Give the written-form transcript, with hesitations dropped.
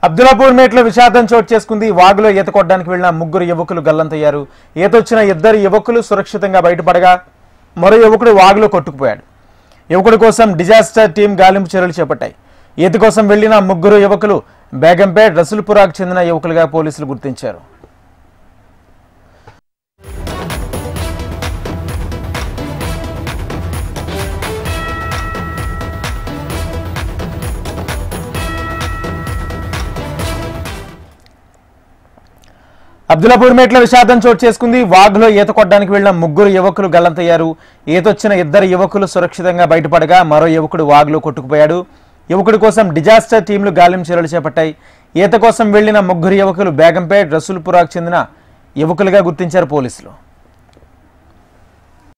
అబ్దుల్లాపూర్ మేట్లో విషాదం చోటు చేసుకుంది. వాగులో ఈత కొట్టడానికి వెళ్లిన ముగ్గురు యువకులు గల్లంతయ్యారు. ఈతొచ్చిన ఇద్దరు యువకులు సురక్షితంగా బయటపడగా మరో యువకుడు వాగులో కొట్టుకుపోయాడు. యువకుడి కోసం డిజాస్టర్ టీం గాలింపు చర్యలు చేపట్టాయి. ఈత కోసం వెళ్లిన ముగ్గురు యువకులు బేగంపేట్, రసూల్పురాకు చెందిన యువకులుగా పోలీసులు గుర్తించారు. అబ్దుల్లాపూర్ మేట్లో విషాదం చోటు చేసుకుంది. వాగులో ఈత కొట్టడానికి వెళ్లిన ముగ్గురు యువకులు గల్లంతయ్యారు. ఈతొచ్చిన ఇద్దరు యువకులు సురక్షితంగా బయటపడగా మరో యువకుడు వాగులో కొట్టుకుపోయాడు. యువకుడి కోసం డిజాస్టర్ టీంలు గాలింపు చర్యలు చేపట్టాయి. ఈత కోసం వెళ్లిన ముగ్గురు యువకులు బేగంపేట్, రసూల్పురాకు చెందిన యువకులుగా గుర్తించారు పోలీసులు.